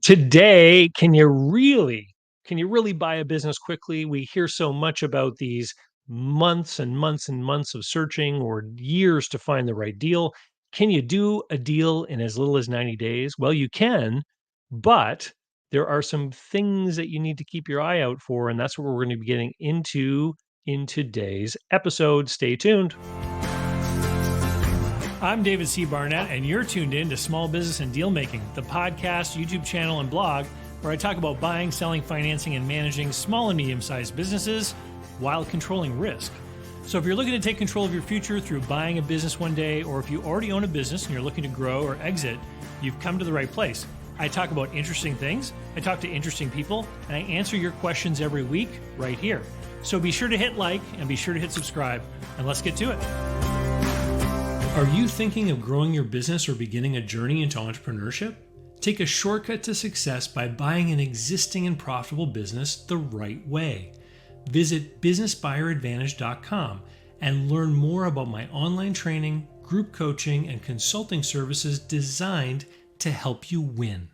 Today, can you really buy a business quickly? We hear so much about these months and months and months of searching or years to find the right deal. Can you do a deal in as little as 90 days? Well, you can, but there are some things that you need to keep your eye out for, and that's what we're going to be getting into in today's episode. Stay tuned. I'm David C. Barnett, and you're tuned in to Small Business and Deal Making, the podcast, YouTube channel, and blog where I talk about buying, selling, financing, and managing small and medium sized businesses while controlling risk. So, if you're looking to take control of your future through buying a business one day, or if you already own a business and you're looking to grow or exit, you've come to the right place. I talk about interesting things, I talk to interesting people, and I answer your questions every week right here. So, be sure to hit like and be sure to hit subscribe, and let's get to it. Are you thinking of growing your business or beginning a journey into entrepreneurship? Take a shortcut to success by buying an existing and profitable business the right way. Visit businessbuyeradvantage.com and learn more about my online training, group coaching, and consulting services designed to help you win.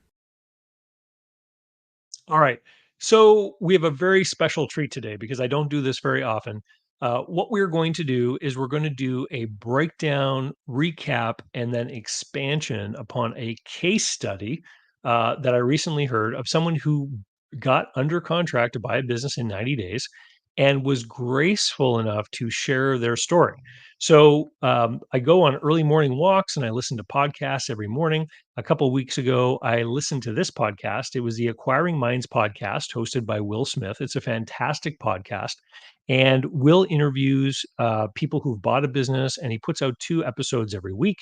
All right. So we have a very special treat today because I don't do this very often. What we're going to do is we're going to do a breakdown, recap, and then expansion upon a case study that I recently heard of someone who got under contract to buy a business in 90 days and was graceful enough to share their story. So I go on early morning walks and I listen to podcasts every morning. A couple of weeks ago, I listened to this podcast. It was the Acquiring Minds podcast hosted by Will Smith. It's a fantastic podcast. And Will interviews people who've bought a business, and he puts out 2 episodes every week.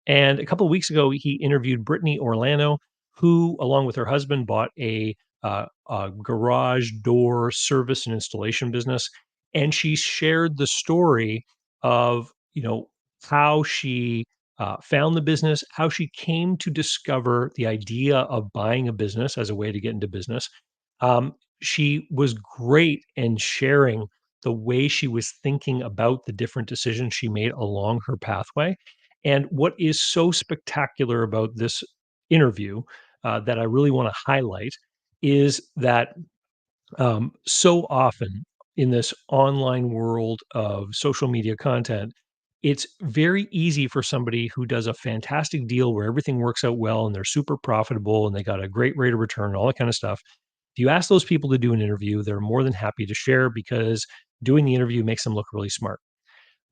And a couple of weeks ago, he interviewed Brittany Orlando, who, along with her husband, bought a garage door service and installation business. And she shared the story of, how she found the business, how she came to discover the idea of buying a business as a way to get into business. She was great in sharing the way she was thinking about the different decisions she made along her pathway. And what is so spectacular about this interview that I really want to highlight is that so often in this online world of social media content, it's very easy for somebody who does a fantastic deal where everything works out well and they're super profitable and they got a great rate of return, all that kind of stuff. If you ask those people to do an interview, they're more than happy to share because doing the interview makes them look really smart.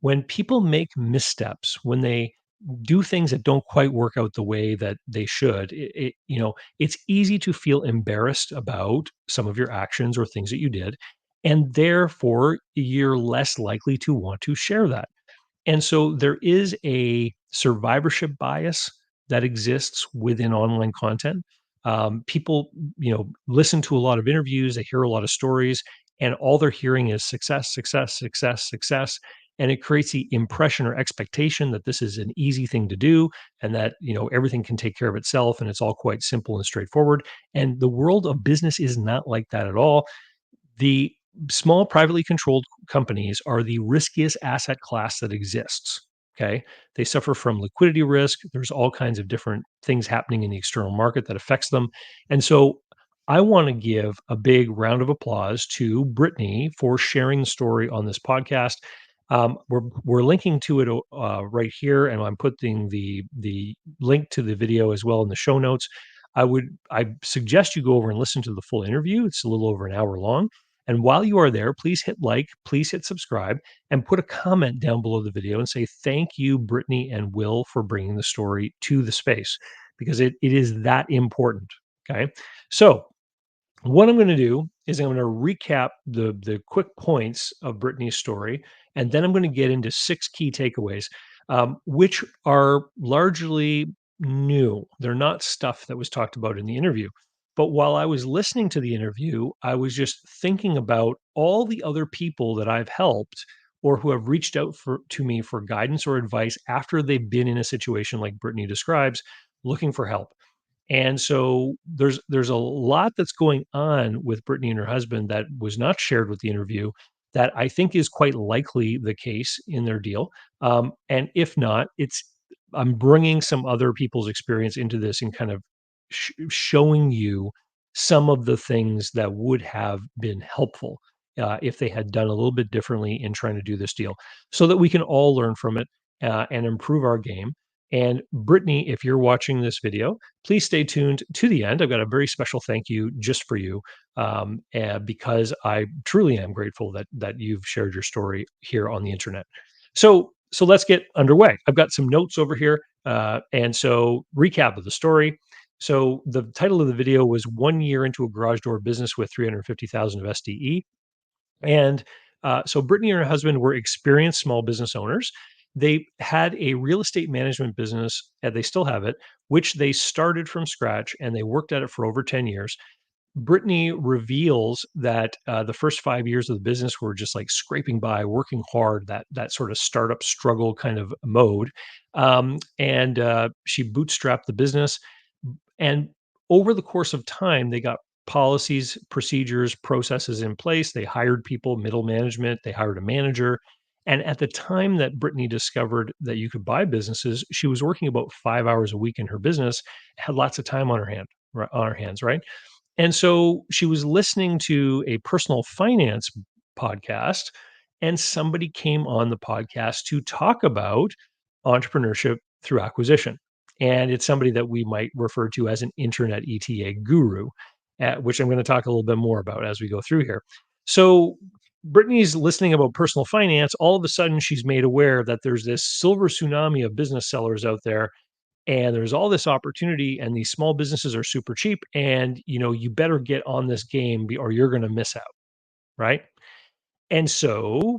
When people make missteps, when they do things that don't quite work out the way that they should, it's easy to feel embarrassed about some of your actions or things that you did, and therefore you're less likely to want to share that. And so there is a survivorship bias that exists within online content. People, listen to a lot of interviews, they hear a lot of stories, and all they're hearing is success, success, success, success. And it creates the impression or expectation that this is an easy thing to do and that, everything can take care of itself and it's all quite simple and straightforward. And the world of business is not like that at all. The small privately controlled companies are the riskiest asset class that exists. Okay. They suffer from liquidity risk. There's all kinds of different things happening in the external market that affects them. And so I want to give a big round of applause to Brittany for sharing the story on this podcast. We're linking to it right here, and I'm putting the link to the video as well in the show notes. I suggest you go over and listen to the full interview. It's a little over an hour long. And while you are there, please hit like, please hit subscribe, and put a comment down below the video and say thank you, Brittany and Will, for bringing the story to the space because it is that important. Okay. So, what I'm going to do is I'm going to recap the quick points of Brittany's story, and then I'm going to get into 6 key takeaways, which are largely new. They're not stuff that was talked about in the interview. But while I was listening to the interview, I was just thinking about all the other people that I've helped or who have reached out to me for guidance or advice after they've been in a situation like Brittany describes, looking for help. And so there's a lot that's going on with Brittany and her husband that was not shared with the interview that I think is quite likely the case in their deal. And if not, I'm bringing some other people's experience into this and kind of showing you some of the things that would have been helpful if they had done a little bit differently in trying to do this deal, so that we can all learn from it and improve our game. And Brittany, if you're watching this video, please stay tuned to the end. I've got a very special thank you just for you, because I truly am grateful that you've shared your story here on the internet. So let's get underway. I've got some notes over here, and so recap of the story. So the title of the video was 1 year into a garage door business with 350,000 of SDE. And so Brittany and her husband were experienced small business owners. They had a real estate management business, and they still have it, which they started from scratch, and they worked at it for over 10 years. Brittany reveals that the first 5 years of the business were just like scraping by, working hard, that sort of startup struggle kind of mode, and she bootstrapped the business. And over the course of time, they got policies, procedures, processes in place. They hired people, middle management. They hired a manager. And at the time that Brittany discovered that you could buy businesses, she was working about 5 hours a week in her business, had lots of time on her hands, right? And so she was listening to a personal finance podcast, and somebody came on the podcast to talk about entrepreneurship through acquisition. And it's somebody that we might refer to as an internet ETA guru, which I'm going to talk a little bit more about as we go through here. So Brittany's listening about personal finance. All of a sudden, she's made aware that there's this silver tsunami of business sellers out there, and there's all this opportunity, and these small businesses are super cheap, and you better get on this game or you're going to miss out, right? And so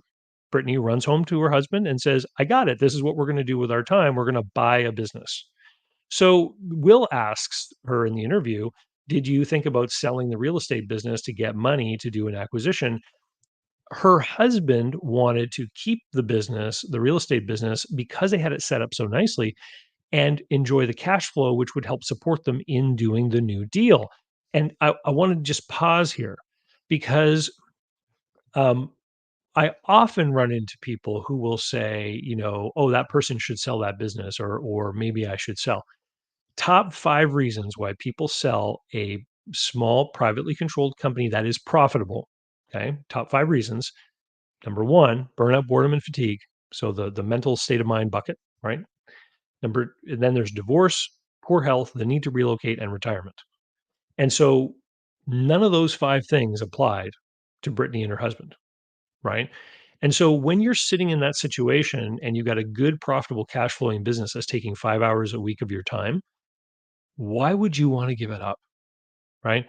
Brittany runs home to her husband and says, I got it, this is what we're going to do with our time, we're going to buy a business. So Will asks her in the interview, did you think about selling the real estate business to get money to do an acquisition? Her husband wanted to keep the business, the real estate business, because they had it set up so nicely, and enjoy the cash flow, which would help support them in doing the new deal. And I want to just pause here because um, I often run into people who will say, oh, that person should sell that business, or maybe I should sell. Top 5 reasons why people sell a small privately controlled company that is profitable. Okay. Top 5 reasons. Number one, burnout, boredom, and fatigue. So the mental state of mind bucket, right? And then there's divorce, poor health, the need to relocate, and retirement. And so none of those 5 things applied to Brittany and her husband, right? And so when you're sitting in that situation and you've got a good, profitable cash flowing business that's taking 5 hours a week of your time, why would you want to give it up? Right.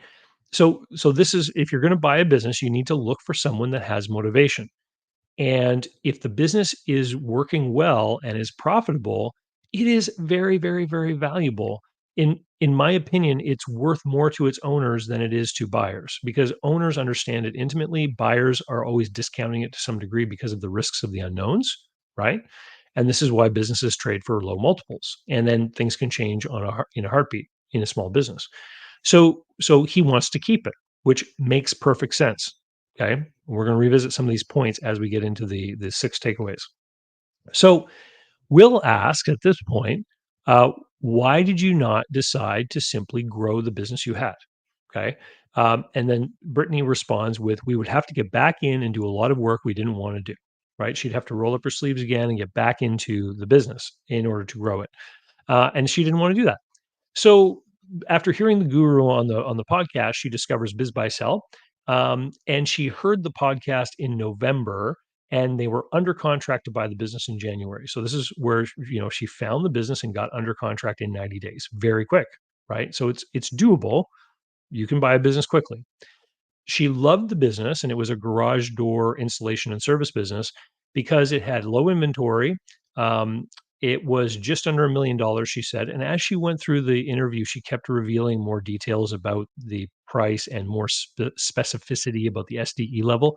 So this is, if you're going to buy a business, you need to look for someone that has motivation. And if the business is working well and is profitable, it is very, very, very valuable. In my opinion, it's worth more to its owners than it is to buyers, because owners understand it intimately. Buyers are always discounting it to some degree because of the risks of the unknowns, right? And this is why businesses trade for low multiples, and then things can change in a heartbeat in a small business. So he wants to keep it, which makes perfect sense. Okay. We're going to revisit some of these points as we get into the 6 takeaways. So we'll ask at this point, why did you not decide to simply grow the business you had? Okay. And then Brittany responds with, we would have to get back in and do a lot of work we didn't want to do. Right. She'd have to roll up her sleeves again and get back into the business in order to grow it. And she didn't want to do that. So after hearing the guru on the podcast, she discovers Biz Buy Sell, and she heard the podcast in November, and they were under contract to buy the business in January. So this is where she found the business and got under contract in 90 days, very quick, right? So it's doable. You can buy a business quickly. She loved the business, and it was a garage door installation and service business because it had low inventory. Um, it was just under $1 million, she said. And as she went through the interview, she kept revealing more details about the price and more specificity about the SDE level.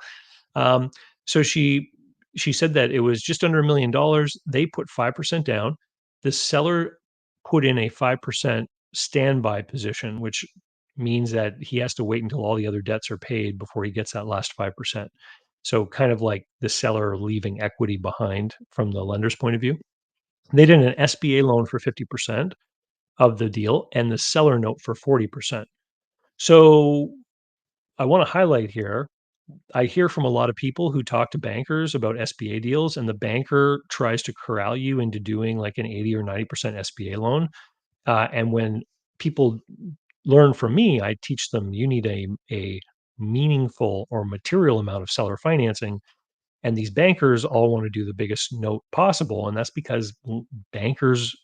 Um, so she said that it was just under $1 million. They put 5% down. The seller put in a 5% standby position, which means that he has to wait until all the other debts are paid before he gets that last 5%. So kind of like the seller leaving equity behind from the lender's point of view. They did an SBA loan for 50%. of the deal and the seller note for 40%. So I want to highlight here, I hear from a lot of people who talk to bankers about SBA deals, and the banker tries to corral you into doing like an 80 or 90% SBA loan. And when people learn from me, I teach them you need a meaningful or material amount of seller financing. And these bankers all want to do the biggest note possible. And that's because bankers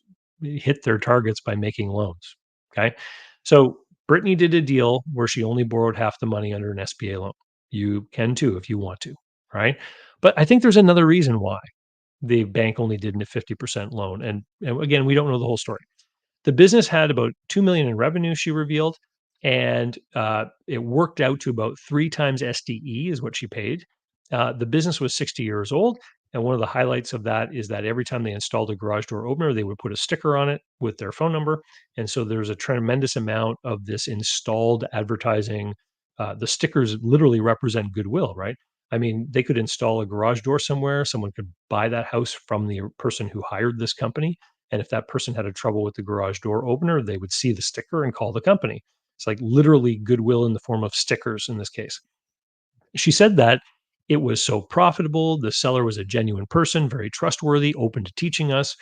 hit their targets by making loans. Okay. So Brittany did a deal where she only borrowed half the money under an SBA loan. You can too if you want to. Right. But I think there's another reason why the bank only did a 50% loan. And again, we don't know the whole story. The business had about 2 million in revenue, she revealed, and it worked out to about 3 times SDE is what she paid. The business was 60 years old, and one of the highlights of that is that every time they installed a garage door opener, they would put a sticker on it with their phone number, and so there's a tremendous amount of this installed advertising. The stickers literally represent goodwill, right? I mean, they could install a garage door somewhere, someone could buy that house from the person who hired this company, and if that person had a trouble with the garage door opener, they would see the sticker and call the company. It's like literally goodwill in the form of stickers in this case. She said that it was so profitable. The seller was a genuine person, very trustworthy, open to teaching us.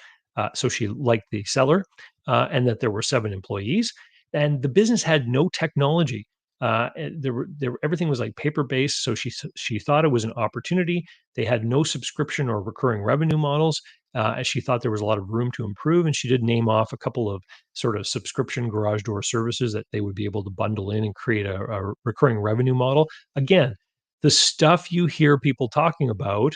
So she liked the seller, and that there were 7 employees, and the business had no technology. Everything was like paper based. So she thought it was an opportunity. They had no subscription or recurring revenue models. As she thought there was a lot of room to improve, and she did name off a couple of sort of subscription garage door services that they would be able to bundle in and create a recurring revenue model. Again, the stuff you hear people talking about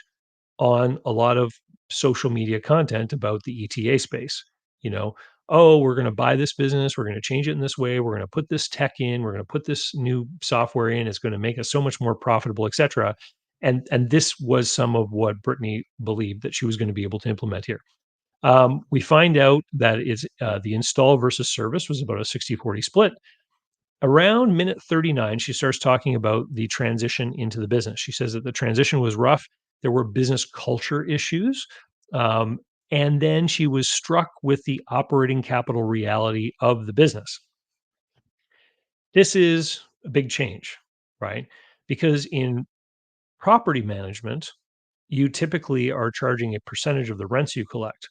on a lot of social media content about the ETA space. You know, oh, we're going to buy this business, we're going to change it in this way, we're going to put this tech in, we're going to put this new software in, it's going to make us so much more profitable, etc. And this was some of what Brittany believed that she was going to be able to implement here. We find out that it's the install versus service was about a 60-40 split. Around minute 39, she starts talking about the transition into the business. She says that the transition was rough. There were business culture issues. Um, and then she was struck with the operating capital reality of the business. This is a big change, right? Because in property management, you typically are charging a percentage of the rents you collect,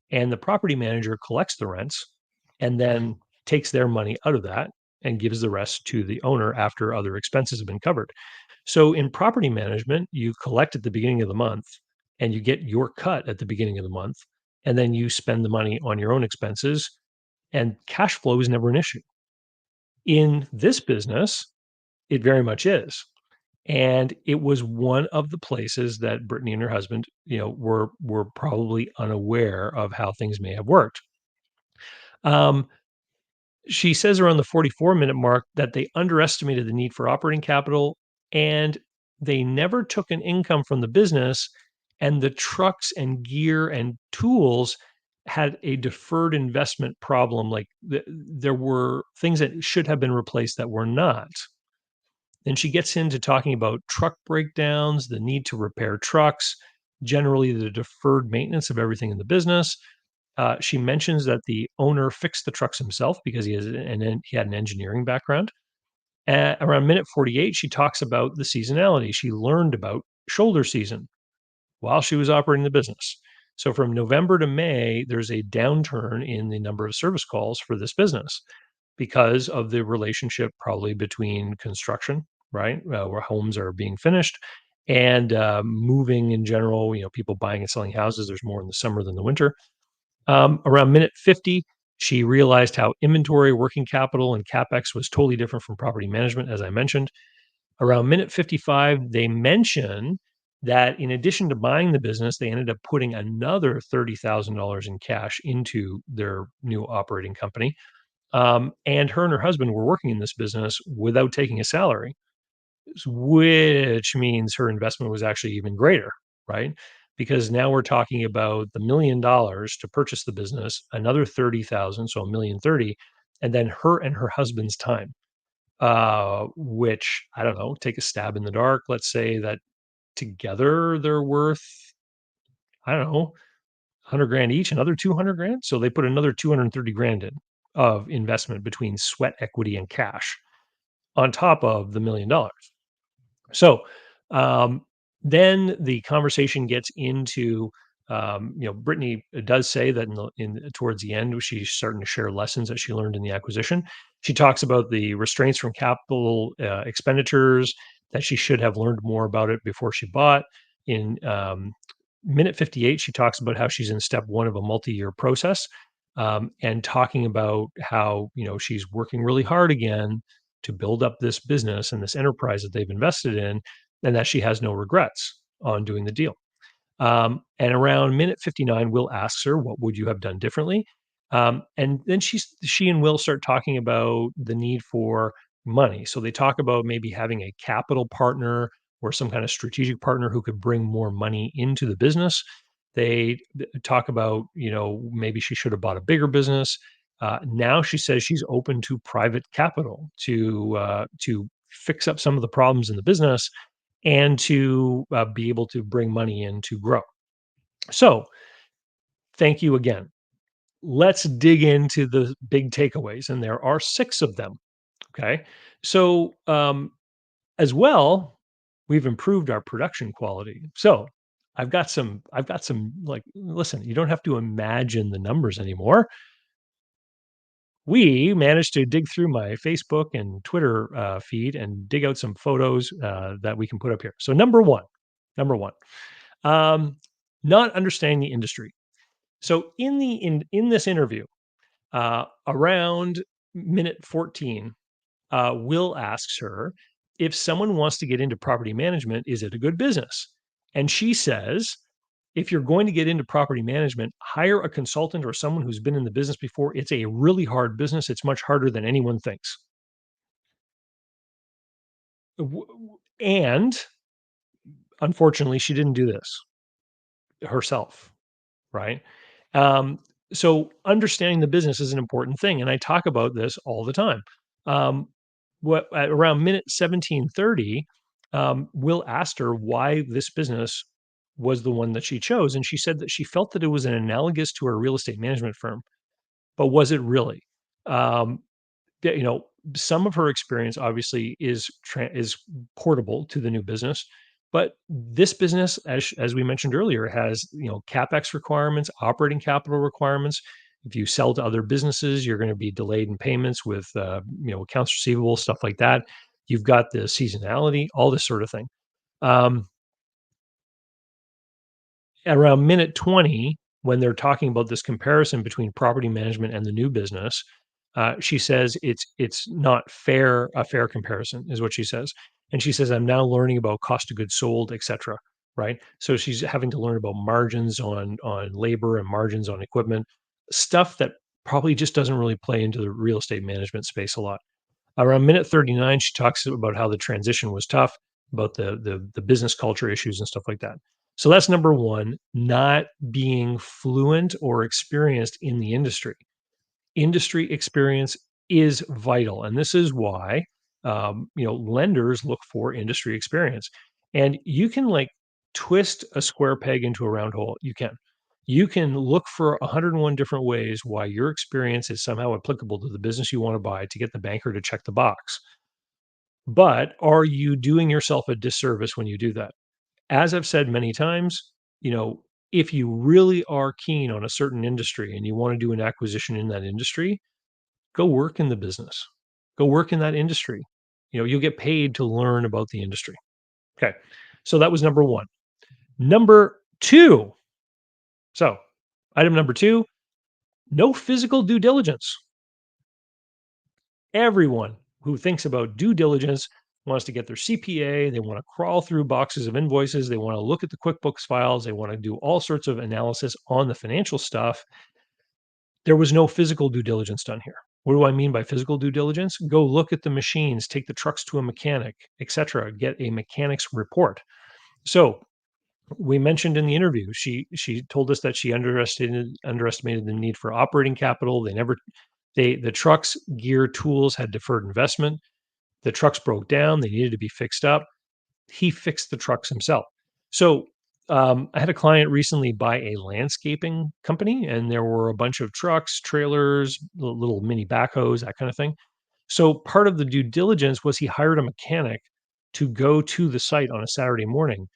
and the property manager collects the rents and then takes their money out of that and gives the rest to the owner after other expenses have been covered. So in property management, you collect at the beginning of the month and you get your cut at the beginning of the month, and then you spend the money on your own expenses, and cash flow is never an issue. In this business, it very much is. And it was one of the places that Brittany and her husband, were probably unaware of how things may have worked. Um, she says around the 44-minute mark that they underestimated the need for operating capital, and they never took an income from the business, and the trucks and gear and tools had a deferred investment problem. Like there were things that should have been replaced that were not. Then she gets into talking about truck breakdowns, the need to repair trucks, generally the deferred maintenance of everything in the business. She mentions that the owner fixed the trucks himself because he had an engineering background. Around minute 48, she talks about the seasonality. She learned about shoulder season while she was operating the business. So from November to May, there's a downturn in the number of service calls for this business because of the relationship probably between construction, right, where homes are being finished, and moving in general. People buying and selling houses. There's more in the summer than the winter. Around minute 50, she realized how inventory, working capital, and capex was totally different from property management, as I mentioned. Around minute 55, they mention that in addition to buying the business, they ended up putting another $30,000 in cash into their new operating company. And her and her husband were working in this business without taking a salary, which means her investment was actually even greater, right? Because now we're talking about the $1 million to purchase the business, another 30,000, so 1,030,000, and then her and her husband's time, which I don't know, take a stab in the dark. Let's say that together they're worth, I don't know, 100 grand each, another 200 grand. So they put another 230 grand in. of investment between sweat equity and cash on top of the $1 million. So, um, then the conversation gets into, Brittany does say that towards the end, she's starting to share lessons that she learned in the acquisition. She talks about the restraints from capital expenditures, that she should have learned more about it before she bought. In minute 58, she talks about how she's in step one of a multi-year process, and talking about how she's working really hard again to build up this business and this enterprise that they've invested in, and that she has no regrets on doing the deal. And around minute 59, Will asks her, "What would you have done differently?" And then she and Will start talking about the need for money. So they talk about maybe having a capital partner or some kind of strategic partner who could bring more money into the business. They talk about, maybe she should have bought a bigger business. Now she says she's open to private capital to fix up some of the problems in the business and to be able to bring money in to grow. So, thank you again. Let's dig into the big takeaways, and there are 6 of them. Okay. So, as well, we've improved our production quality. So, I've got some like, listen, you don't have to imagine the numbers anymore. We managed to dig through my Facebook and Twitter feed and dig out some photos that we can put up here. So, number one, um, not understanding the industry. So, in this interview, around minute 14, Will asks her if someone wants to get into property management, is it a good business? And she says, if you're going to get into property management, hire a consultant or someone who's been in the business before. It's a really hard business. It's much harder than anyone thinks. And unfortunately, she didn't do this herself, right? Um, so understanding the business is an important thing, and I talk about this all the time. Um, what at around minute 17:30, Will asked her why this business was the one that she chose, and she said that she felt that it was an analogous to her real estate management firm, but was it really? Um, yeah, some of her experience obviously is portable to the new business, but this business, as we mentioned earlier, has capex requirements, operating capital requirements. If you sell to other businesses, you're going to be delayed in payments with accounts receivable, stuff like that. You've got the seasonality, all this sort of thing. Um, Around minute 20, when they're talking about this comparison between property management and the new business, she says it's not fair, a fair comparison is what she says. And she says, I'm now learning about cost of goods sold, et cetera. Right. So she's having to learn about margins on labor and margins on equipment, stuff that probably just doesn't really play into the real estate management space a lot. Around minute 39, she talks about how the transition was tough, about the business culture issues and stuff like that. So that's number one, not being fluent or experienced in the industry. Industry experience is vital, and this is why lenders look for industry experience. And you can like twist a square peg into a round hole. You can look for 101 different ways why your experience is somehow applicable to the business you want to buy to get the banker to check the box. But are you doing yourself a disservice when you do that? As I've said many times, you know, if you really are keen on a certain industry and you want to do an acquisition in that industry, go work in the business. Go work in that industry. You'll get paid to learn about the industry. Okay. So that was number 1. Number 2. So, item number 2, no physical due diligence. Everyone who thinks about due diligence wants to get their CPA, they want to crawl through boxes of invoices, they want to look at the QuickBooks files, they want to do all sorts of analysis on the financial stuff. There was no physical due diligence done here. What do I mean by physical due diligence? Go look at the machines, take the trucks to a mechanic, etc. Get a mechanic's report. So we mentioned in the interview, she told us that she underestimated the need for operating capital. The trucks, gear, tools had deferred investment. The trucks broke down, they needed to be fixed up. He fixed the trucks himself. So I had a client recently buy a landscaping company, and there were a bunch of trucks, trailers, little mini backhoes, that kind of thing. So part of the due diligence was he hired a mechanic to go to the site on a Saturday morning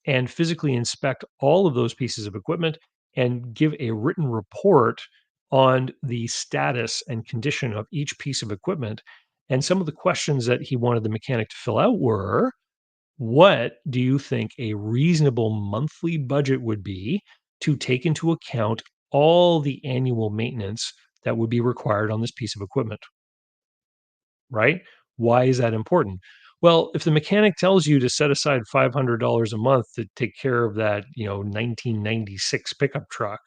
and physically inspect all of those pieces of equipment and give a written report on the status and condition of each piece of equipment. And some of the questions that he wanted the mechanic to fill out were, what do you think a reasonable monthly budget would be to take into account all the annual maintenance that would be required on this piece of equipment? Right? Why is that important? Well, if the mechanic tells you to set aside $500 a month to take care of that, 1996 pickup truck,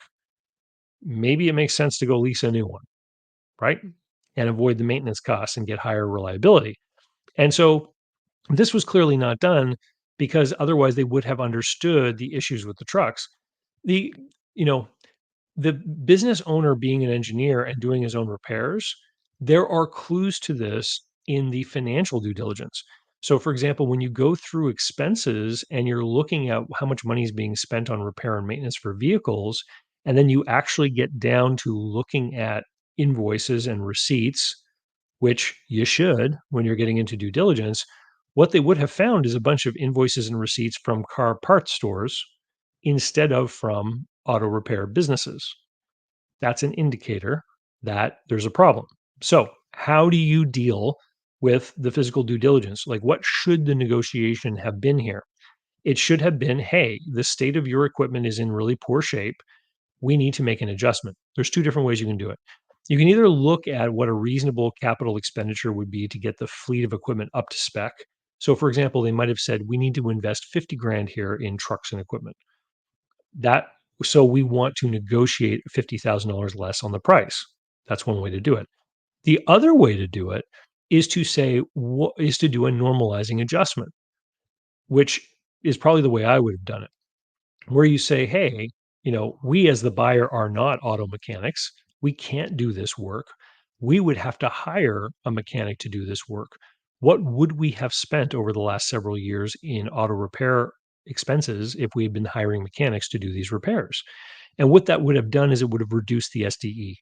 maybe it makes sense to go lease a new one, right? And avoid the maintenance costs and get higher reliability. And so this was clearly not done because otherwise they would have understood the issues with the trucks. The, you know, the business owner being an engineer and doing his own repairs, there are clues to this in the financial due diligence. So, for example, when you go through expenses and you're looking at how much money is being spent on repair and maintenance for vehicles, and then you actually get down to looking at invoices and receipts, which you should when you're getting into due diligence, what they would have found is a bunch of invoices and receipts from car parts stores instead of from auto repair businesses. That's an indicator that there's a problem. So, how do you deal with the physical due diligence? Like, what should the negotiation have been here? It should have been, hey, the state of your equipment is in really poor shape. We need to make an adjustment. There's two different ways you can do it. You can either look at what a reasonable capital expenditure would be to get the fleet of equipment up to spec. So, for example, they might have said, we need to invest 50 grand here in trucks and equipment. That so we want to negotiate $50,000 less on the price. That's one way to do it. The other way to do it is to say what is to do a normalizing adjustment, which is probably the way I would have done it, where you say, hey, we as the buyer are not auto mechanics. We can't do this work. We would have to hire a mechanic to do this work. What would we have spent over the last several years in auto repair expenses if we had been hiring mechanics to do these repairs? And what that would have done is it would have reduced the SDE.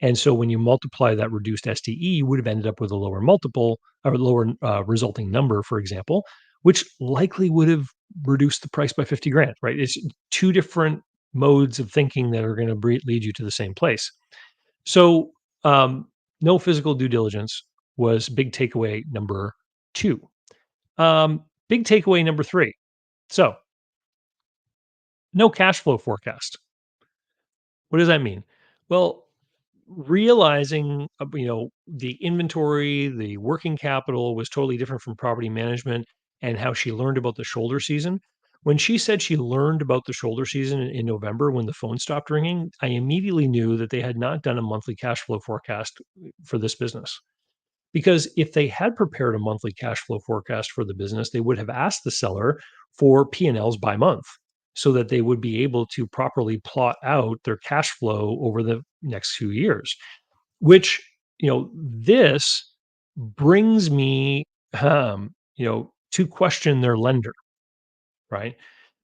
And so when you multiply that reduced SDE, you would have ended up with a lower multiple or lower resulting number, for example, which likely would have reduced the price by 50 grand, right? It's two different modes of thinking that are going to lead you to the same place. So, no physical due diligence was big takeaway number two. Big takeaway number three. So, no cash flow forecast. What does that mean? Well, realizing, the inventory, the working capital was totally different from property management and how she learned about the shoulder season. When she said she learned about the shoulder season in November when the phone stopped ringing, I immediately knew that they had not done a monthly cash flow forecast for this business. Because if they had prepared a monthly cash flow forecast for the business, they would have asked the seller for P&Ls by month so that they would be able to properly plot out their cash flow over the next few years, which, this brings me, to question their lender, right?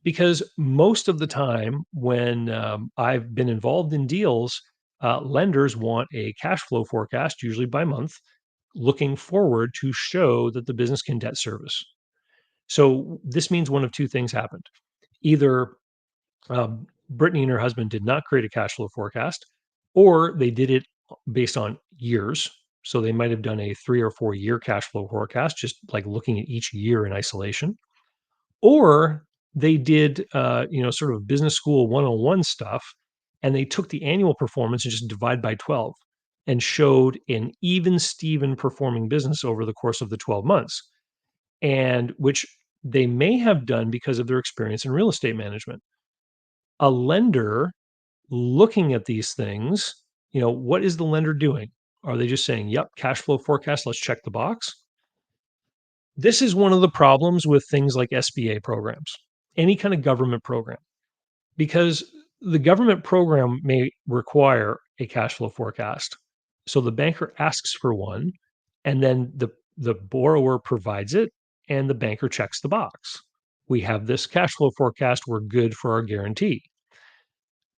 Because most of the time when I've been involved in deals, lenders want a cash flow forecast, usually by month, looking forward to show that the business can debt service. So this means one of two things happened. Either Brittany and her husband did not create a cash flow forecast, or they did it based on years. So they might have done a 3 or 4 year cash flow forecast, just like looking at each year in isolation, or they did, sort of business school 101 stuff, and they took the annual performance and just divide by 12 and showed an even Steven performing business over the course of the 12 months, and which they may have done because of their experience in real estate management. A lender looking at these things, what is the lender doing? Are they just saying, yep, cash flow forecast, let's check the box? This is one of the problems with things like SBA programs, any kind of government program, because the government program may require a cash flow forecast. So the banker asks for one, and then the borrower provides it, and the banker checks the box. We have this cash flow forecast. We're good for our guarantee.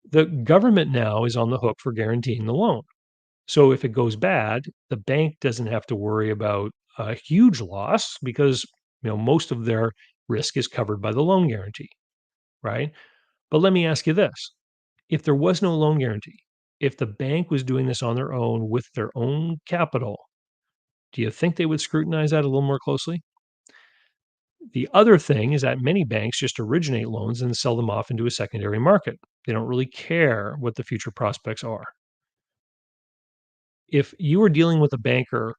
The government now is on the hook for guaranteeing the loan. So if it goes bad, the bank doesn't have to worry about a huge loss because most of their risk is covered by the loan guarantee, right? But let me ask you this. If there was no loan guarantee, if the bank was doing this on their own with their own capital, do you think they would scrutinize that a little more closely? The other thing is that many banks just originate loans and sell them off into a secondary market. They don't really care what the future prospects are. If you were dealing with a banker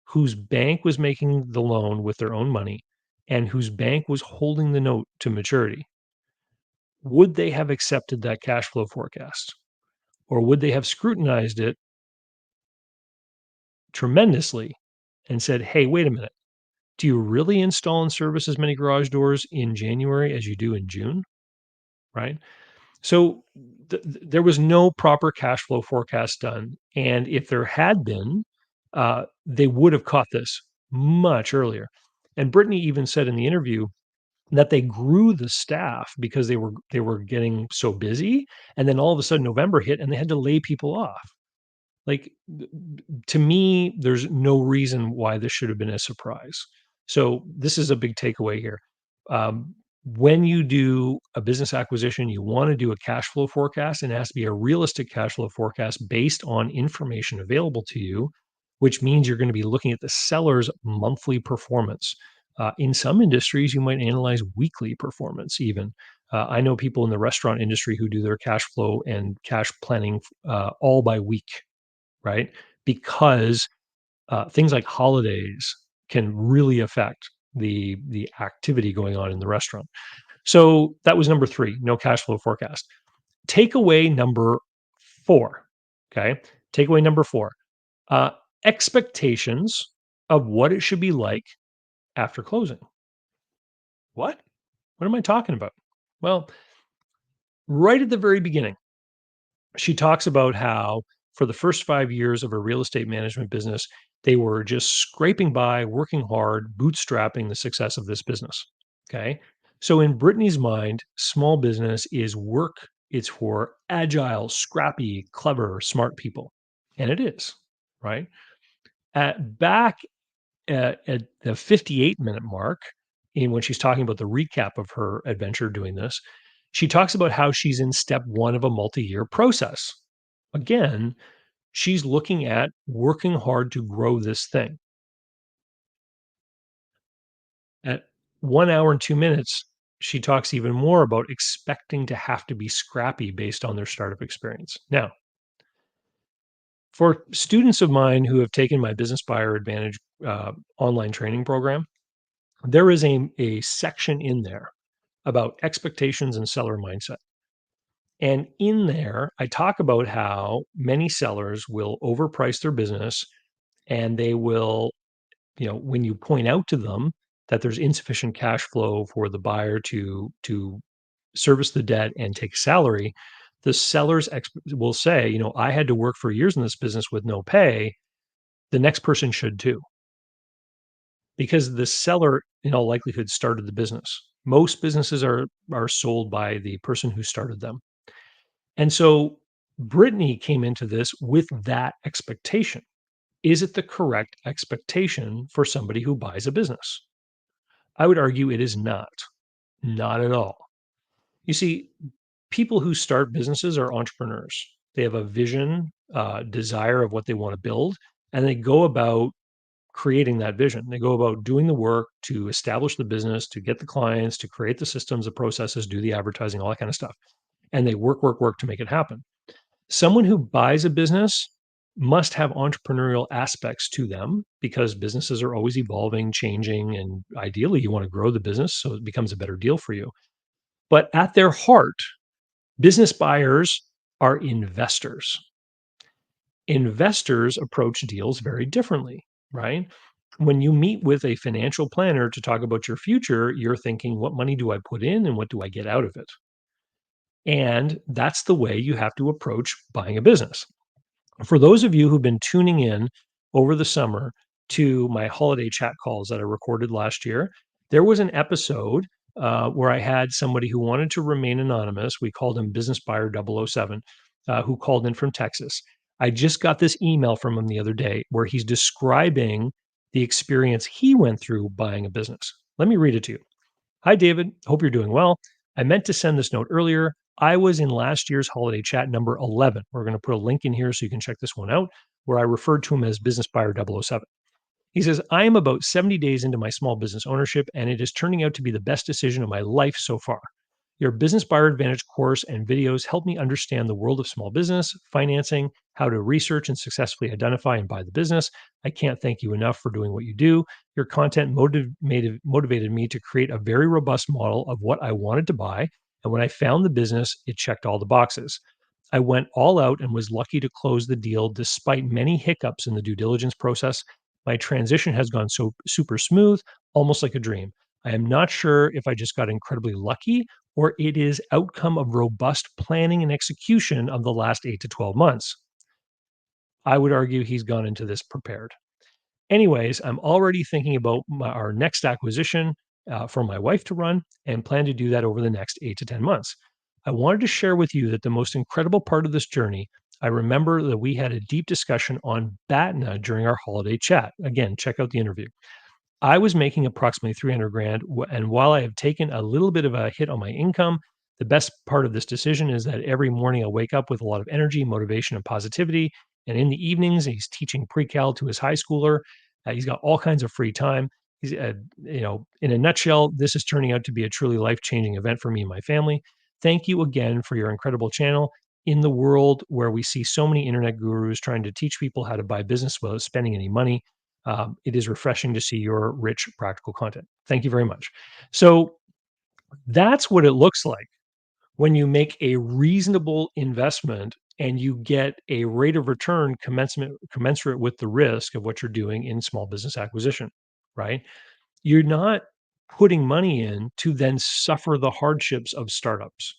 whose bank was making the loan with their own money and whose bank was holding the note to maturity, would they have accepted that cash flow forecast? Or would they have scrutinized it tremendously and said, hey, wait a minute, do you really install and service as many garage doors in January as you do in June? Right. So there was no proper cash flow forecast done. And if there had been, they would have caught this much earlier. And Brittany even said in the interview that they grew the staff because they were getting so busy. And then all of a sudden November hit and they had to lay people off. Like, to me, there's no reason why this should have been a surprise. So this is a big takeaway here. When you do a business acquisition, you want to do a cash flow forecast, and it has to be a realistic cash flow forecast based on information available to you, which means you're going to be looking at the seller's monthly performance. In some industries, you might analyze weekly performance even. I know people in the restaurant industry who do their cash flow and cash planning all by week, right? Because things like holidays can really affect the activity going on in the restaurant. So that was number 3, no cash flow forecast. Takeaway number 4, okay? Takeaway number 4, uh, expectations of what it should be like after closing. What? What am I talking about? Well, right at the very beginning, she talks about how for the first 5 years of her real estate management business, they were just scraping by, working hard, bootstrapping the success of this business. Okay. So in Brittany's mind, small business is work. It's for agile, scrappy, clever, smart people. And it is, right? Back at the 58-minute mark, in when she's talking about the recap of her adventure doing this, she talks about how she's in step 1 of a multi-year process. Again, she's looking at working hard to grow this thing. At 1 hour and 2 minutes, she talks even more about expecting to have to be scrappy based on their startup experience. Now, for students of mine who have taken my Business Buyer Advantage online training program, there is a section in there about expectations and seller mindset. And in there, I talk about how many sellers will overprice their business and they will, when you point out to them that there's insufficient cash flow for the buyer to service the debt and take salary, the sellers will say, I had to work for years in this business with no pay. The next person should too, because the seller, in all likelihood, started the business. Most businesses are sold by the person who started them. And so Brittany came into this with that expectation. Is it the correct expectation for somebody who buys a business? I would argue it is not. Not at all. You see, people who start businesses are entrepreneurs. They have a vision, desire of what they want to build, and they go about creating that vision. They go about doing the work to establish the business, to get the clients, to create the systems, the processes, do the advertising, all that kind of stuff. And they work, work, work to make it happen. Someone who buys a business must have entrepreneurial aspects to them because businesses are always evolving, changing, and ideally you want to grow the business so it becomes a better deal for you. But at their heart, business buyers are investors. Investors approach deals very differently, right? When you meet with a financial planner to talk about your future, you're thinking, what money do I put in and what do I get out of it? And that's the way you have to approach buying a business. For those of you who've been tuning in over the summer to my holiday chat calls that I recorded last year, there was an episode where I had somebody who wanted to remain anonymous. We called him Business Buyer 007, who called in from Texas. I just got this email from him the other day where he's describing the experience he went through buying a business. Let me read it to you. Hi, David. Hope you're doing well. I meant to send this note earlier. I was in last year's holiday chat number 11. We're going to put a link in here so you can check this one out, where I referred to him as Business Buyer 007. He says, I am about 70 days into my small business ownership, and it is turning out to be the best decision of my life so far. Your Business Buyer Advantage course and videos help me understand the world of small business, financing, how to research and successfully identify and buy the business. I can't thank you enough for doing what you do. Your content motivated me to create a very robust model of what I wanted to buy. And when I found the business, it checked all the boxes. I went all out and was lucky to close the deal despite many hiccups in the due diligence process. My transition has gone so super smooth, almost like a dream. I am not sure if I just got incredibly lucky or it is outcome of robust planning and execution of the last 8 to 12 months. I would argue he's gone into this prepared. Anyways, I'm already thinking about our next acquisition for my wife to run and plan to do that over the next 8 to 10 months. I wanted to share with you that the most incredible part of this journey, I remember that we had a deep discussion on BATNA during our holiday chat. Again, check out the interview. I was making approximately 300 grand. And while I have taken a little bit of a hit on my income, the best part of this decision is that every morning I wake up with a lot of energy, motivation, and positivity. And in the evenings, he's teaching pre-cal to his high schooler. He's got all kinds of free time. He's, in a nutshell, this is turning out to be a truly life-changing event for me and my family. Thank you again for your incredible channel. In the world where we see so many internet gurus trying to teach people how to buy business without spending any money, it is refreshing to see your rich, practical content. Thank you very much. So that's what it looks like when you make a reasonable investment and you get a rate of return commensurate with the risk of what you're doing in small business acquisition, right? You're not putting money in to then suffer the hardships of startups,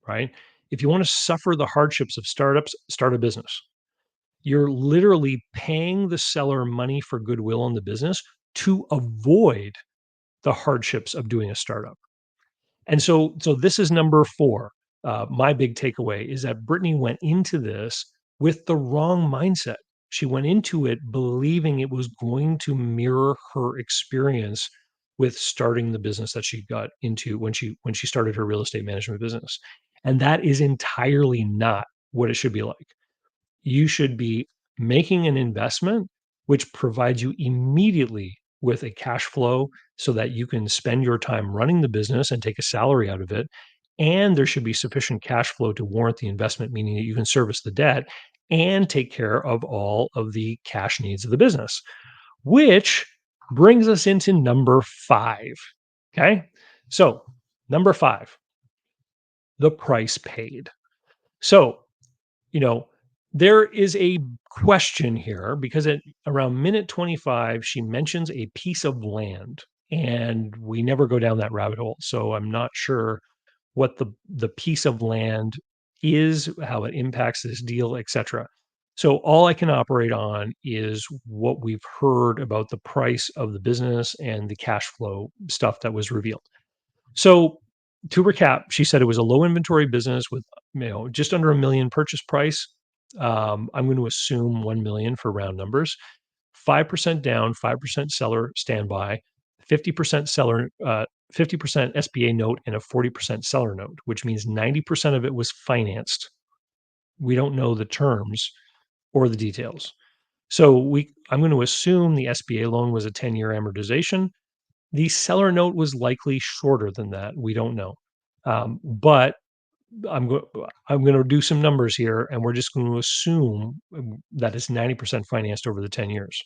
right? If you want to suffer the hardships of startups, start a business. You're literally paying the seller money for goodwill in the business to avoid the hardships of doing a startup. And so this is number 4. My big takeaway is that Brittany went into this with the wrong mindset. She went into it believing it was going to mirror her experience with starting the business that she got into when she started her real estate management business. And that is entirely not what it should be like. You should be making an investment which provides you immediately with a cash flow so that you can spend your time running the business and take a salary out of it. And there should be sufficient cash flow to warrant the investment, meaning that you can service the debt and take care of all of the cash needs of the business, which brings us into number 5. Okay. So, number 5, the price paid. So, you know, there is a question here because at around minute 25, she mentions a piece of land, and we never go down that rabbit hole. So I'm not sure what the piece of land is, how it impacts this deal, etc. So all I can operate on is what we've heard about the price of the business and the cash flow stuff that was revealed. So to recap, she said it was a low inventory business with just under $1 million purchase price. I'm going to assume 1 million for round numbers. 5% down, 5% seller standby, 50% seller, 50% SBA note, and a 40% seller note, which means 90% of it was financed. We don't know the terms or the details. So I'm going to assume the SBA loan was a 10-year amortization. The seller note was likely shorter than that. We don't know. But I'm going to do some numbers here, and we're just going to assume that it's 90% financed over the 10 years.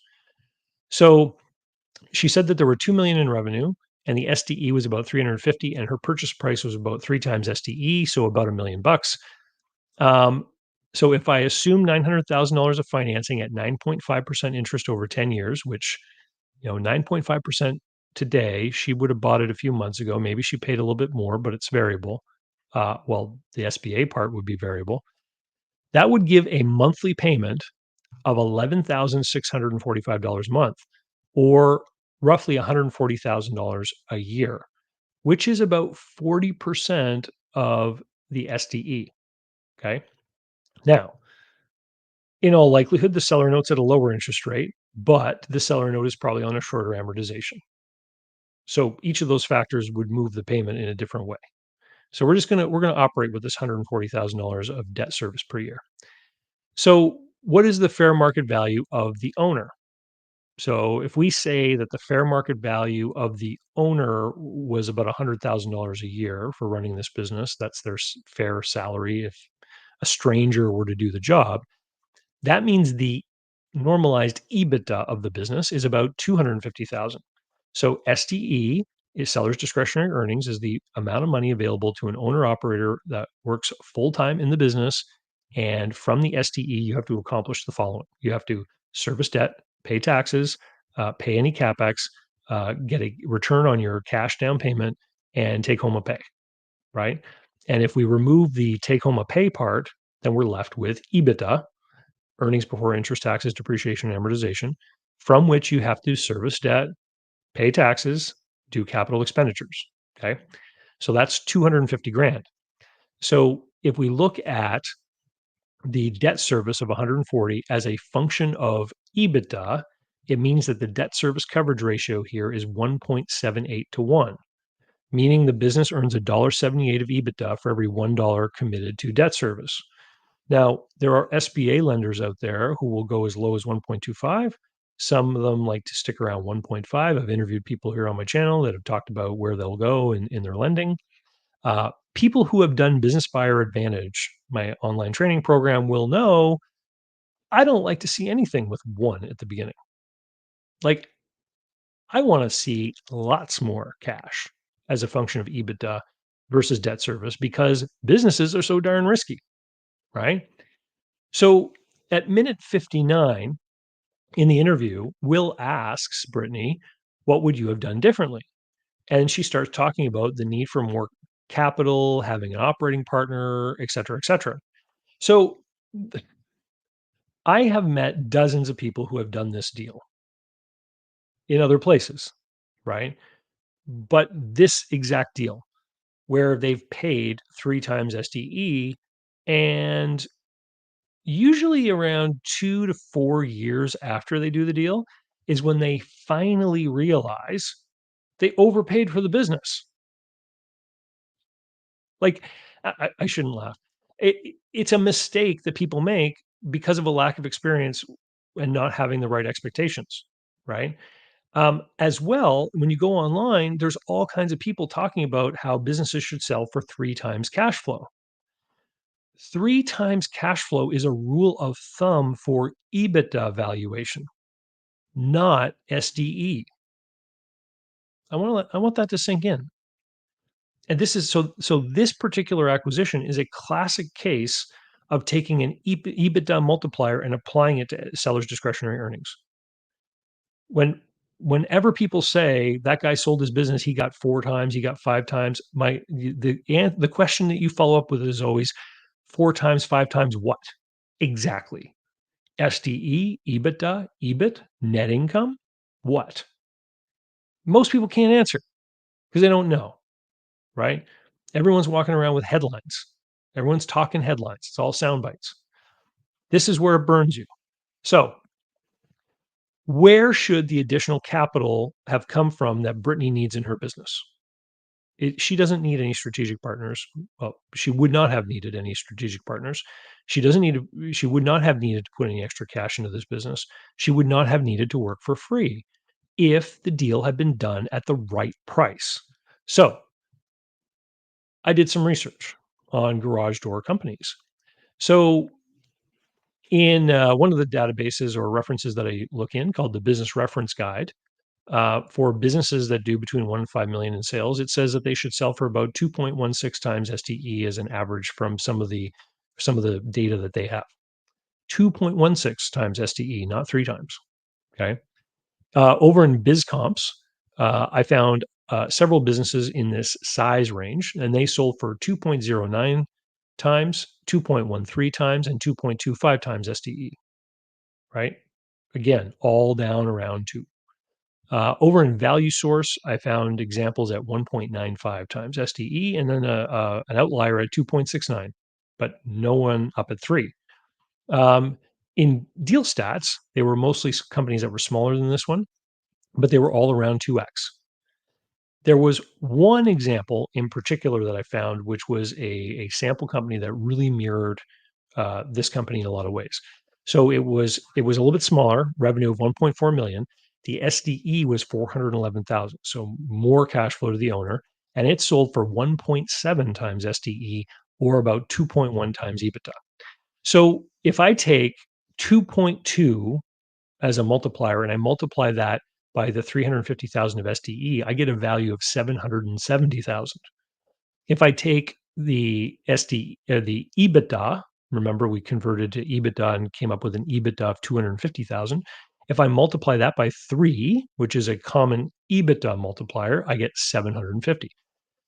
So she said that there were 2 million in revenue, and the SDE was about 350, and her purchase price was about 3 times SDE, so about $1 million bucks. So if I assume $900,000 of financing at 9.5% interest over 10 years, which 9.5% today, she would have bought it a few months ago. Maybe she paid a little bit more, but it's variable. Well, the SBA part would be variable. That would give a monthly payment of $11,645 a month, or roughly $140,000 a year. which is about 40% of the SDE. Okay. Now, in all likelihood, the seller note's at a lower interest rate, but the seller note is probably on a shorter amortization. So each of those factors would move the payment in a different way. So we're gonna operate with this $140,000 of debt service per year. So what is the fair market value of the owner? So if we say that the fair market value of the owner was about $100,000 a year for running this business, that's their fair salary if a stranger were to do the job. That means the normalized EBITDA of the business is about 250,000. So SDE is seller's discretionary earnings is the amount of money available to an owner operator that works full time in the business. And from the SDE, you have to accomplish the following: you have to service debt, pay taxes, pay any capex, get a return on your cash down payment, and take home a pay. Right. And if we remove the take home a pay part, then we're left with EBITDA, earnings before interest, taxes, depreciation, and amortization, from which you have to service debt, pay taxes, do capital expenditures. Okay. So that's 250 grand. So if we look at the debt service of 140 as a function of EBITDA, it means that the debt service coverage ratio here is 1.78 to 1, meaning the business earns $1.78 of EBITDA for every $1 committed to debt service. Now, there are SBA lenders out there who will go as low as 1.25. Some of them like to stick around 1.5. I've interviewed people here on my channel that have talked about where they'll go in their lending. People who have done Business Buyer Advantage, my online training program, will know I don't like to see anything with one at the beginning. Like, I want to see lots more cash as a function of EBITDA versus debt service because businesses are so darn risky, right? So at minute 59 in the interview, Will asks Brittany, "What would you have done differently?" And she starts talking about the need for more capital, having an operating partner, et cetera, et cetera. So I have met dozens of people who have done this deal in other places, right? But this exact deal where they've paid three times SDE and usually around 2 to 4 years after they do the deal is when they finally realize they overpaid for the business. Like, I shouldn't laugh. It's a mistake that people make because of a lack of experience and not having the right expectations, right? As well, when you go online, there's all kinds of people talking about how businesses should sell for 3 times cash flow. 3 times cash flow is a rule of thumb for EBITDA valuation, not SDE. I want that to sink in. And this is so this particular acquisition is a classic case of taking an EBITDA multiplier and applying it to seller's discretionary earnings. Whenever people say that guy sold his business, he got 4 times, he got 5 times, the question that you follow up with is always 4 times, 5 times what? Exactly. SDE, EBITDA, EBIT, net income? What? Most people can't answer because they don't know, right? Everyone's walking around with headlines. Everyone's talking headlines. It's all sound bites. This is where it burns you. So, where should the additional capital have come from that Brittany needs in her business? She doesn't need any strategic partners. Well, she would not have needed any strategic partners. She would not have needed to put any extra cash into this business. She would not have needed to work for free if the deal had been done at the right price. So I did some research on garage door companies. So in one of the databases or references that I look in called the Business Reference Guide, for businesses that do between 1 and 5 million in sales, it says that they should sell for about 2.16 times SDE as an average from some of the data that they have. 2.16 times SDE, not 3 times. Okay. Over in BizComps, I found several businesses in this size range, and they sold for 2.09 times, 2.13 times, and 2.25 times SDE. Right. Again, all down around 2. Over in Value Source, I found examples at 1.95 times SDE and then an outlier at 2.69, but no one up at 3. Um, in Deal Stats, they were mostly companies that were smaller than this one, but they were all around 2x. There was one example in particular that I found, which was a sample company that really mirrored this company in a lot of ways. So it was a little bit smaller, revenue of 1.4 million. The SDE was 411,000, so more cash flow to the owner, and it sold for 1.7 times SDE or about 2.1 times EBITDA. So if I take 2.2 as a multiplier and I multiply that by the 350,000 of SDE, I get a value of 770,000. If I take the the EBITDA, remember we converted to EBITDA and came up with an EBITDA of 250,000. If I multiply that by 3, which is a common EBITDA multiplier, I get 750.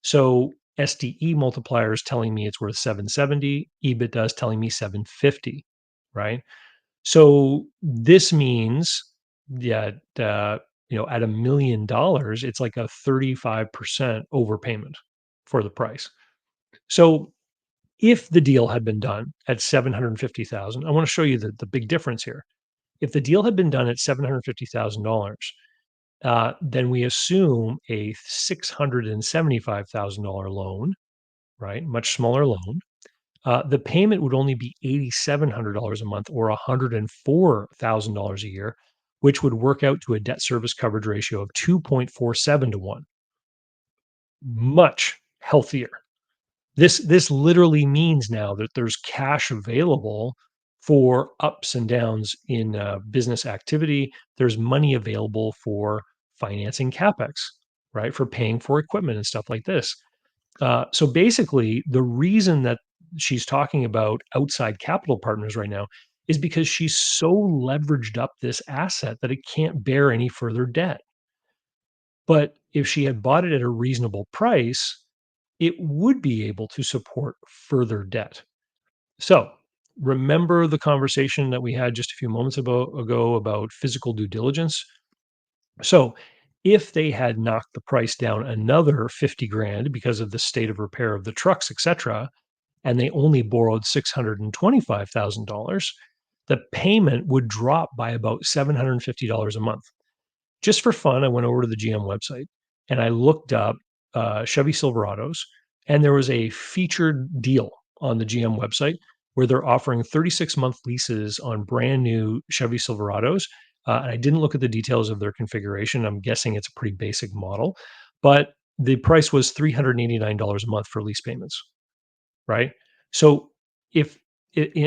So SDE multiplier is telling me it's worth 770, EBITDA is telling me 750, right? So this means that at $1 million, it's like a 35% overpayment for the price. So if the deal had been done at 750,000, I want to show you the big difference here. If the deal had been done at $750,000, then we assume a $675,000 loan, right? Much smaller loan. The payment would only be $8,700 a month or $104,000 a year, which would work out to a debt service coverage ratio of 2.47 to 1. Much healthier. This literally means now that there's cash available for ups and downs in business activity. There's money available for financing capex, right? For paying for equipment and stuff like this. So basically, the reason that she's talking about outside capital partners right now is because she's so leveraged up this asset that it can't bear any further debt. But if she had bought it at a reasonable price, it would be able to support further debt. So remember the conversation that we had just a few moments ago about physical due diligence? So if they had knocked the price down another 50 grand because of the state of repair of the trucks, etc., and they only borrowed $625,000, the payment would drop by about $750 a month. Just for fun, I went over to the GM website and I looked up Chevy Silverados, and there was a featured deal on the GM website where they're offering 36-month leases on brand new Chevy Silverados. And I didn't look at the details of their configuration. I'm guessing it's a pretty basic model, but the price was $389 a month for lease payments, right? So if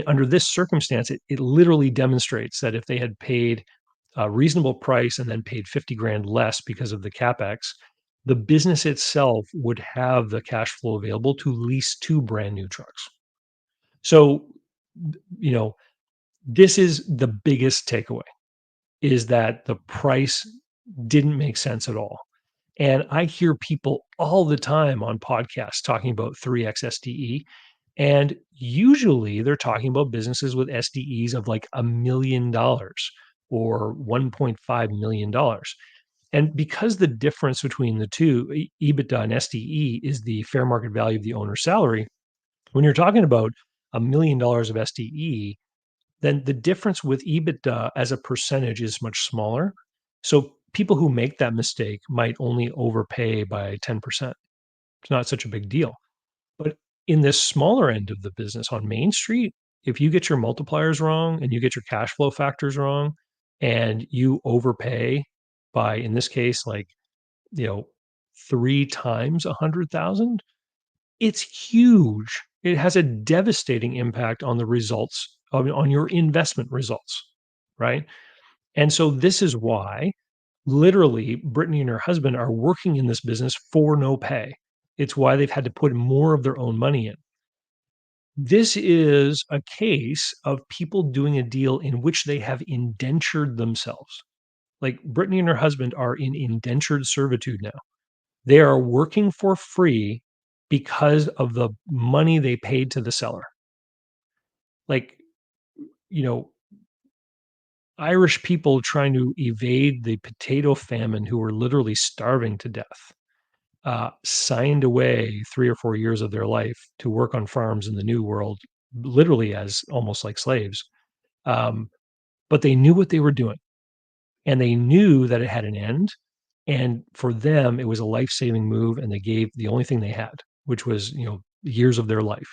under this circumstance, it literally demonstrates that if they had paid a reasonable price and then paid 50 grand less because of the capex, the business itself would have the cash flow available to lease 2 brand new trucks. So, you know, this is the biggest takeaway, is that the price didn't make sense at all. And I hear people all the time on podcasts talking about 3x SDE, and usually they're talking about businesses with SDEs of like $1 million or $1.5 million. And because the difference between the two, EBITDA and SDE, is the fair market value of the owner's salary, when you're talking about $1 million of SDE, then the difference with EBITDA as a percentage is much smaller. So people who make that mistake might only overpay by 10%. It's not such a big deal. But in this smaller end of the business on Main Street, if you get your multipliers wrong and you get your cash flow factors wrong and you overpay by, in this case, like, you know, 3 times 100,000, it's huge. It has a devastating impact on the results on your investment results, right? And so this is why literally Brittany and her husband are working in this business for no pay. It's why they've had to put more of their own money in. This is a case of people doing a deal in which they have indentured themselves. Like Brittany and her husband are in indentured servitude now. They are working for free because of the money they paid to the seller. Like, you know, Irish people trying to evade the potato famine who were literally starving to death, signed away 3 or 4 years of their life to work on farms in the New World, literally as almost like slaves. Um, but they knew what they were doing, and they knew that it had an end. And for them, it was a life-saving move, and they gave the only thing they had, which was, years of their life.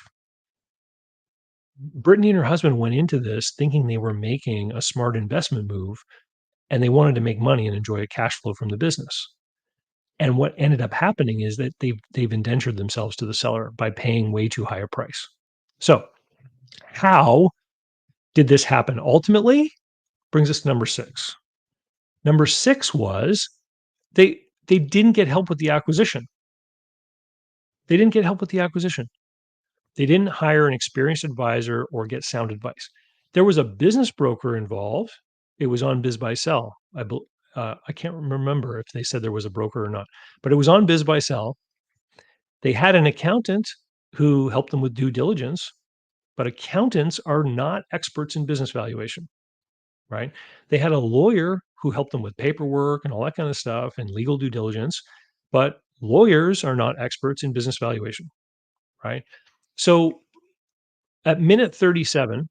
Brittany and her husband went into this thinking they were making a smart investment move, and they wanted to make money and enjoy a cash flow from the business. And what ended up happening is that they've indentured themselves to the seller by paying way too high a price. So, how did this happen ultimately? Brings us to number 6. Number 6 was they didn't get help with the acquisition. They didn't get help with the acquisition. They didn't hire an experienced advisor or get sound advice. There was a business broker involved. It was on Biz Buy Sell. I can't remember if they said there was a broker or not, but it was on Biz Buy Sell. They had an accountant who helped them with due diligence, but accountants are not experts in business valuation, right? They had a lawyer who helped them with paperwork and all that kind of stuff and legal due diligence, but lawyers are not experts in business valuation, right? So at minute 37,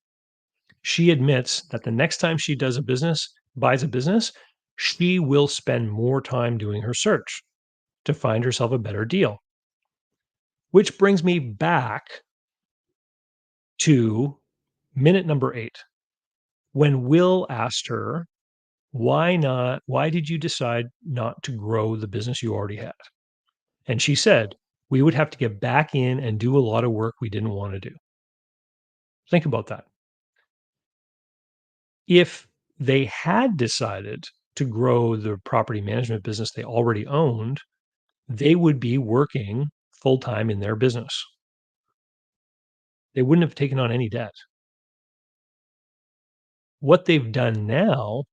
she admits that the next time she buys a business, she will spend more time doing her search to find herself a better deal. Which brings me back to minute number 8, when Will asked her, why did you decide not to grow the business you already had? And she said, we would have to get back in and do a lot of work we didn't want to do. Think about that. If they had decided to grow the property management business they already owned, they would be working full time in their business. They wouldn't have taken on any debt. What they've done now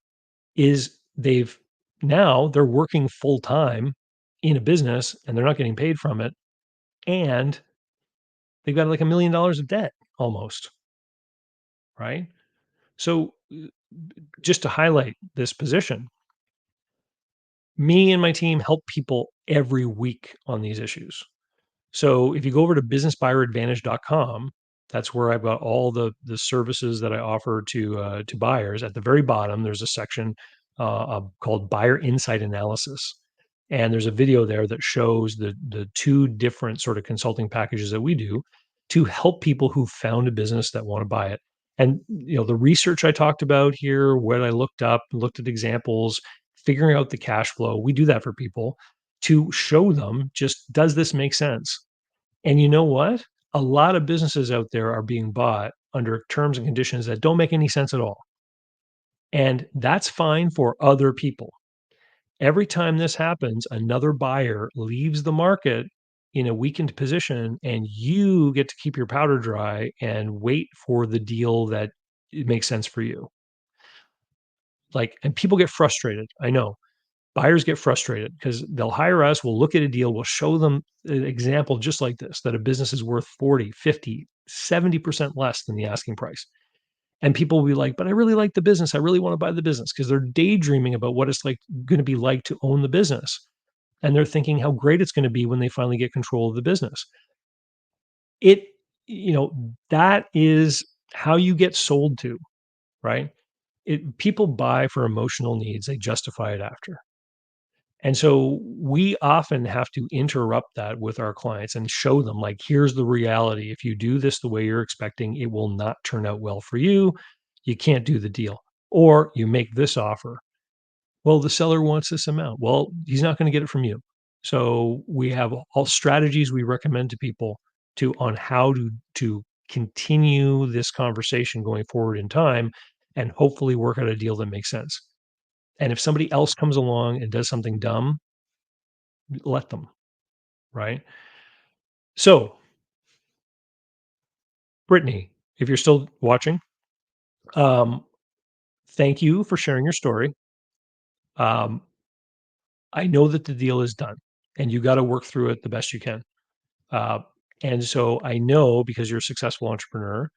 is they're working full time in a business and they're not getting paid from it. And they've got like $1 million of debt almost, right? So just to highlight this position, me and my team help people every week on these issues. So if you go over to businessbuyeradvantage.com, that's where I've got all the services that I offer to buyers. At the very bottom, there's a section called Buyer Insight Analysis, and there's a video there that shows the two different sort of consulting packages that we do to help people who found a business that want to buy it. And the research I talked about here, what I looked up, looked at examples, figuring out the cash flow, we do that for people to show them, just, does this make sense? And you know what? A lot of businesses out there are being bought under terms and conditions that don't make any sense at all. And that's fine for other people. Every time this happens, another buyer leaves the market in a weakened position, and you get to keep your powder dry and wait for the deal that it makes sense for you. And people get frustrated. I know. Buyers get frustrated because they'll hire us, we'll look at a deal, we'll show them an example just like this, that a business is worth 40, 50, 70% less than the asking price. And people will be like, but I really like the business. I really want to buy the business, because they're daydreaming about what it's going to be like to own the business. And they're thinking how great it's going to be when they finally get control of the business. It, that is how you get sold to, right? People buy for emotional needs, they justify it after. And so we often have to interrupt that with our clients and show them, like, here's the reality. If you do this the way you're expecting, it will not turn out well for you. You can't do the deal. Or you make this offer. Well, the seller wants this amount. Well, he's not going to get it from you. So we have all strategies we recommend to people on how to continue this conversation going forward in time and hopefully work out a deal that makes sense. And if somebody else comes along and does something dumb, let them, right? So, Brittany, if you're still watching, um, thank you for sharing your story. Um, I know that the deal is done and you got to work through it the best you can. Uh, and so I know, because you're a successful entrepreneur,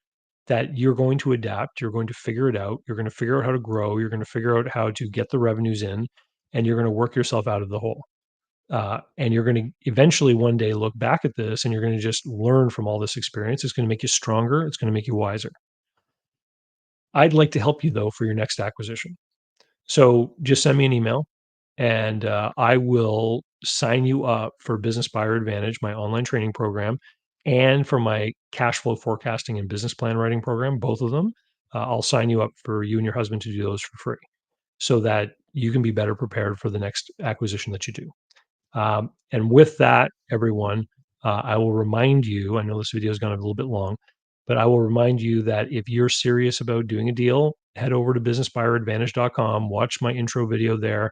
that you're going to adapt, you're going to figure it out, you're going to figure out how to grow, you're going to figure out how to get the revenues in, and you're going to work yourself out of the hole. And you're going to eventually one day look back at this and you're going to just learn from all this experience. It's going to make you stronger, it's going to make you wiser. I'd like to help you though for your next acquisition. So just send me an email and I will sign you up for Business Buyer Advantage, my online training program, and for my cash flow forecasting and business plan writing program, both of them. I'll sign you up for you and your husband to do those for free so that you can be better prepared for the next acquisition that you do. And with that, everyone, I will remind you, I know this video is going to be a little bit long, but I will remind you that if you're serious about doing a deal, head over to businessbuyeradvantage.com, watch my intro video there,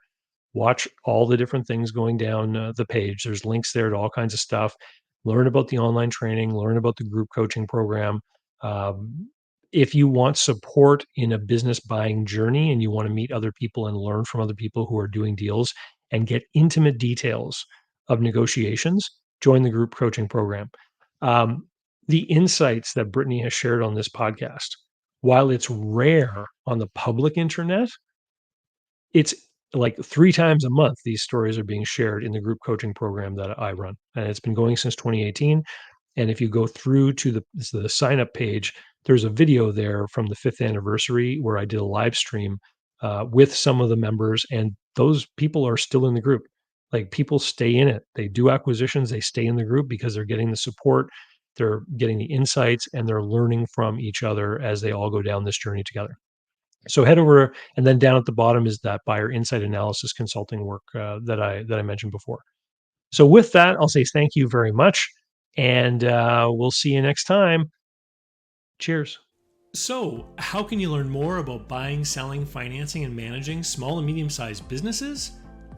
watch all the different things going down the page. There's links there to all kinds of stuff. Learn about the online training, learn about the group coaching program. Um, if you want support in a business buying journey and you want to meet other people and learn from other people who are doing deals and get intimate details of negotiations, join the group coaching program. Um, the insights that Brittany has shared on this podcast, while it's rare on the public internet, it's like 3 times a month, these stories are being shared in the group coaching program that I run, and it's been going since 2018. And if you go through to the sign up page, there's a video there from the 5th anniversary where I did a live stream with some of the members, and those people are still in the group. Like people stay in it. They do acquisitions, they stay in the group because they're getting the support, they're getting the insights, and they're learning from each other as they all go down this journey together. So head over, and then down at the bottom is that buyer insight analysis consulting work that I mentioned before. So with that, I'll say thank you very much, and we'll see you next time. Cheers. So, how can you learn more about buying, selling, financing, and managing small and medium sized businesses?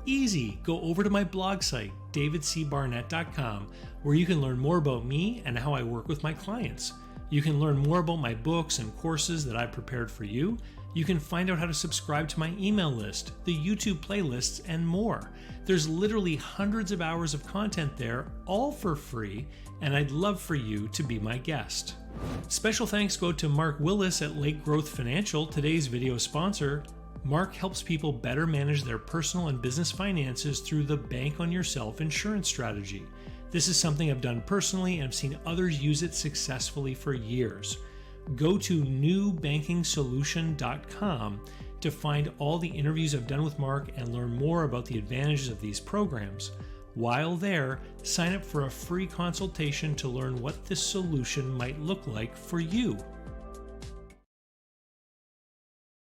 Easy. Go over to my blog site, davidcbarnett.com, where you can learn more about me and how I work with my clients. You can learn more about my books and courses that I've prepared for you. You can find out how to subscribe to my email list, the YouTube playlists, and more. There's literally hundreds of hours of content there, all for free, and I'd love for you to be my guest. Special thanks go to Mark Willis at Lake Growth Financial, today's video sponsor. Mark helps people better manage their personal and business finances through the Bank on Yourself insurance strategy. This is something I've done personally and I've seen others use it successfully for years. Go to newbankingsolution.com to find all the interviews I've done with Mark and learn more about the advantages of these programs. While there, sign up for a free consultation to learn what this solution might look like for you.